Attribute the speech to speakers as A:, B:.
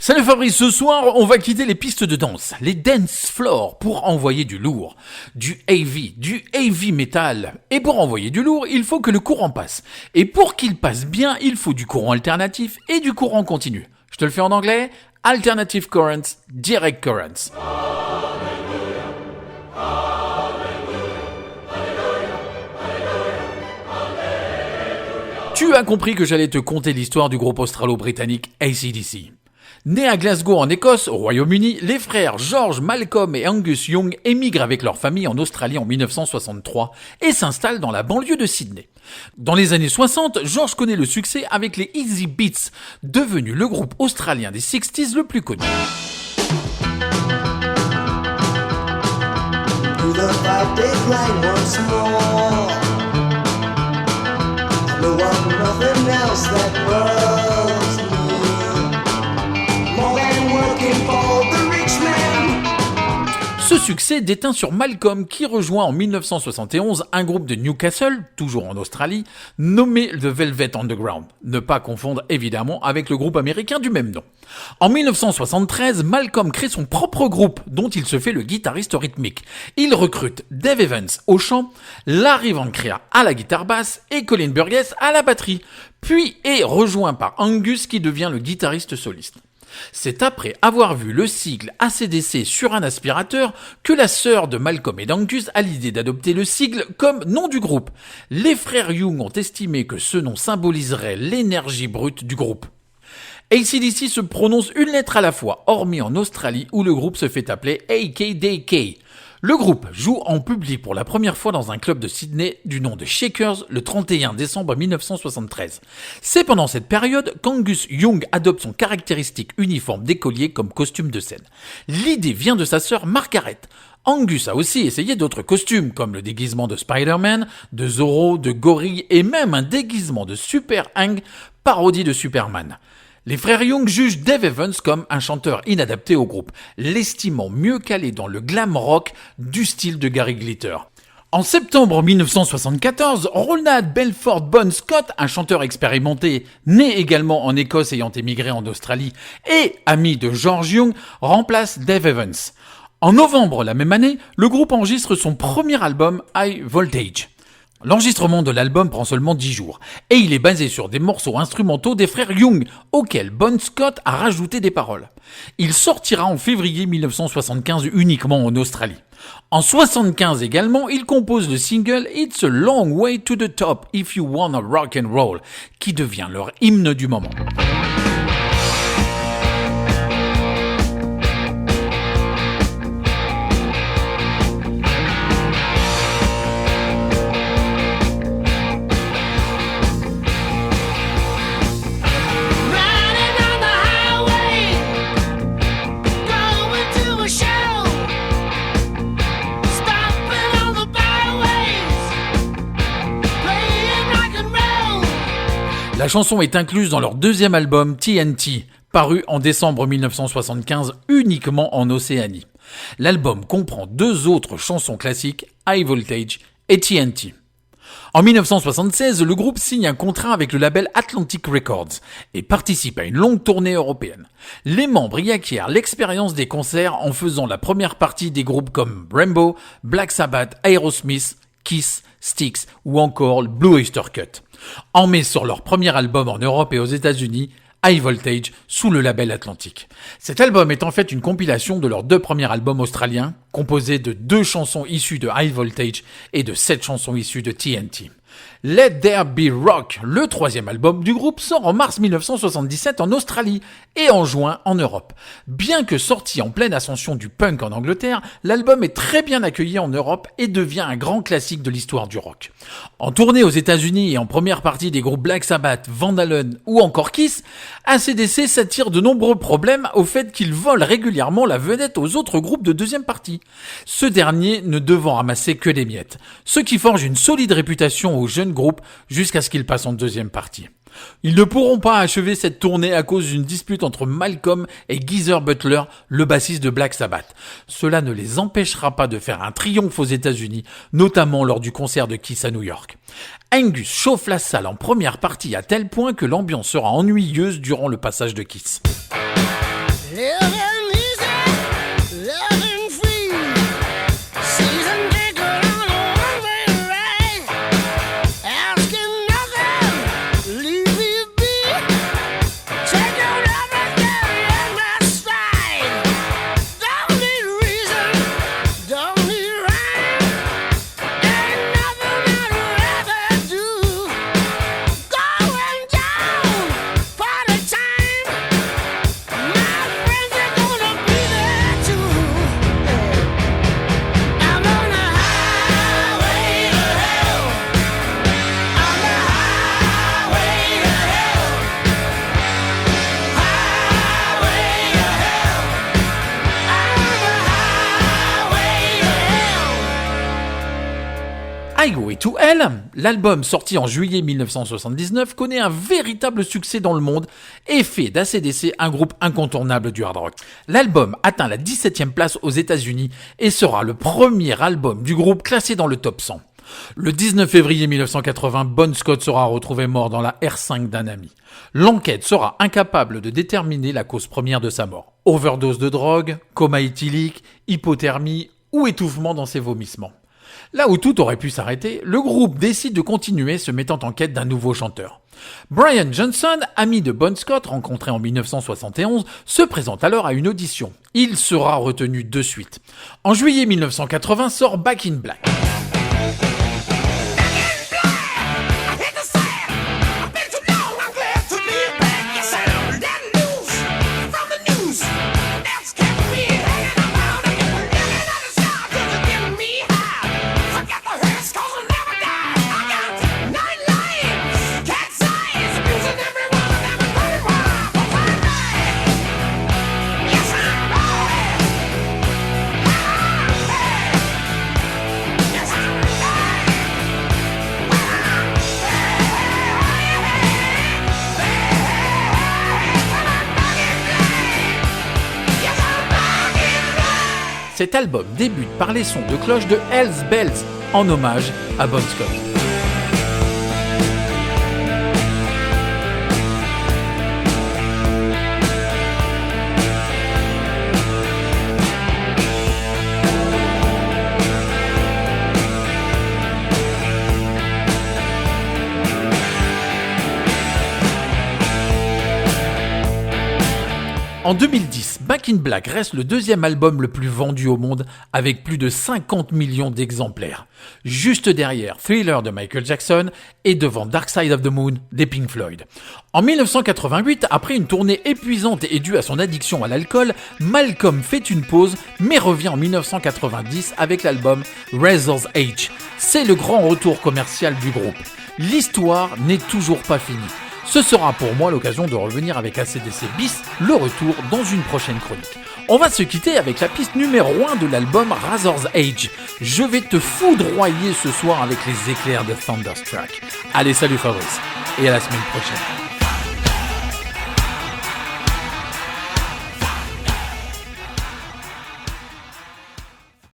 A: Salut Fabrice, ce soir on va quitter les pistes de danse, les dance floors pour envoyer du lourd, du heavy metal. Et pour envoyer du lourd, il faut que le courant passe. Et pour qu'il passe bien, il faut du courant alternatif et du courant continu. Je te le fais en anglais, alternative currents, direct currents. Tu as compris que j'allais te conter l'histoire du groupe australo-britannique AC/DC. Nés à Glasgow en Écosse, au Royaume-Uni, les frères George, Malcolm et Angus Young émigrent avec leur famille en Australie en 1963 et s'installent dans la banlieue de Sydney. Dans les années 60, George connaît le succès avec les Easy Beats, devenu le groupe australien des 60s le plus connu. Ce succès déteint sur Malcolm qui rejoint en 1971 un groupe de Newcastle, toujours en Australie, nommé The Velvet Underground. Ne pas confondre évidemment avec le groupe américain du même nom. En 1973, Malcolm crée son propre groupe dont il se fait le guitariste rythmique. Il recrute Dave Evans au chant, Larry Van Crier à la guitare basse et Colin Burgess à la batterie, puis est rejoint par Angus qui devient le guitariste soliste. C'est après avoir vu le sigle AC/DC sur un aspirateur que la sœur de Malcolm et d'Angus a l'idée d'adopter le sigle comme nom du groupe. Les frères Young ont estimé que ce nom symboliserait l'énergie brute du groupe. AC/DC se prononce une lettre à la fois, hormis en Australie où le groupe se fait appeler AKDK. Le groupe joue en public pour la première fois dans un club de Sydney du nom de Shakers le 31 décembre 1973. C'est pendant cette période qu'Angus Young adopte son caractéristique uniforme d'écolier comme costume de scène. L'idée vient de sa sœur Margaret. Angus a aussi essayé d'autres costumes comme le déguisement de Spider-Man, de Zorro, de Gorille et même un déguisement de Super Hank, parodie de Superman. Les frères Young jugent Dave Evans comme un chanteur inadapté au groupe, l'estimant mieux calé dans le glam rock du style de Gary Glitter. En septembre 1974, Ronald Belfort Bon Scott, un chanteur expérimenté, né également en Écosse ayant émigré en Australie et ami de George Young, remplace Dave Evans. En novembre la même année, le groupe enregistre son premier album High Voltage. L'enregistrement de l'album prend seulement 10 jours, et il est basé sur des morceaux instrumentaux des frères Young, auxquels Bon Scott a rajouté des paroles. Il sortira en février 1975 uniquement en Australie. En 1975 également, il compose le single It's a Long Way to the Top If You Wanna Rock and Roll, qui devient leur hymne du moment. La chanson est incluse dans leur deuxième album TNT, paru en décembre 1975 uniquement en Océanie. L'album comprend deux autres chansons classiques, High Voltage et TNT. En 1976, le groupe signe un contrat avec le label Atlantic Records et participe à une longue tournée européenne. Les membres y acquièrent l'expérience des concerts en faisant la première partie des groupes comme Rainbow, Black Sabbath, Aerosmith, Kiss, Styx ou encore Blue Oyster Cult. En mai sort leur premier album en Europe et aux États-Unis, High Voltage, sous le label Atlantic. Cet album est en fait une compilation de leurs deux premiers albums australiens, composés de 2 chansons issues de High Voltage et de 7 chansons issues de TNT. Let There Be Rock, le troisième album du groupe, sort en mars 1977 en Australie et en juin en Europe. Bien que sorti en pleine ascension du punk en Angleterre, l'album est très bien accueilli en Europe et devient un grand classique de l'histoire du rock. En tournée aux États-Unis et en première partie des groupes Black Sabbath, Van Halen ou encore Kiss, AC/DC s'attire de nombreux problèmes au fait qu'ils volent régulièrement la vedette aux autres groupes de deuxième partie. Ce dernier ne devant ramasser que des miettes, ce qui forge une solide réputation aux jeunes groupes jusqu'à ce qu'ils passent en deuxième partie. Ils ne pourront pas achever cette tournée à cause d'une dispute entre Malcolm et Geezer Butler, le bassiste de Black Sabbath. Cela ne les empêchera pas de faire un triomphe aux États-Unis, notamment lors du concert de Kiss à New York. Angus chauffe la salle en première partie à tel point que l'ambiance sera ennuyeuse durant le passage de Kiss.
B: Living easy, living free. Season ticket on a one-way ride. Asking nothing, leave me be. Take your everything in my stride. Don't need reason, don't need rhyme. Ain't nothing I'd rather do. Going down, party time. My friends are gonna be there too. I'm on the highway to hell. On the highway to hell. Highway to hell. I'm on the highway to hell.
A: Highway to Hell, l'album sorti en juillet 1979, connaît un véritable succès dans le monde et fait d'ACDC un groupe incontournable du hard rock. L'album atteint la 17e place aux États-Unis et sera le premier album du groupe classé dans le top 100. Le 19 février 1980, Bon Scott sera retrouvé mort dans la R5 d'un ami. L'enquête sera incapable de déterminer la cause première de sa mort. Overdose de drogue, coma éthylique, hypothermie ou étouffement dans ses vomissements. Là où tout aurait pu s'arrêter, le groupe décide de continuer se mettant en quête d'un nouveau chanteur. Brian Johnson, ami de Bon Scott rencontré en 1971, se présente alors à une audition. Il sera retenu de suite. En juillet 1980 sort Back in Black. Cet album débute par les sons de cloche de Hells Bells, en hommage à Bon Scott. En 2010, Back in Black reste le deuxième album le plus vendu au monde avec plus de 50 millions d'exemplaires. Juste derrière Thriller de Michael Jackson et devant Dark Side of the Moon des Pink Floyd. En 1988, après une tournée épuisante et due à son addiction à l'alcool, Malcolm fait une pause mais revient en 1990 avec l'album Razor's Edge. C'est le grand retour commercial du groupe. L'histoire n'est toujours pas finie. Ce sera pour moi l'occasion de revenir avec ACDC bis, le retour dans une prochaine chronique. On va se quitter avec la piste numéro 1 de l'album Razor's Edge. Je vais te foudroyer ce soir avec les éclairs de Thunderstruck. Allez, salut Fabrice, et à la semaine prochaine.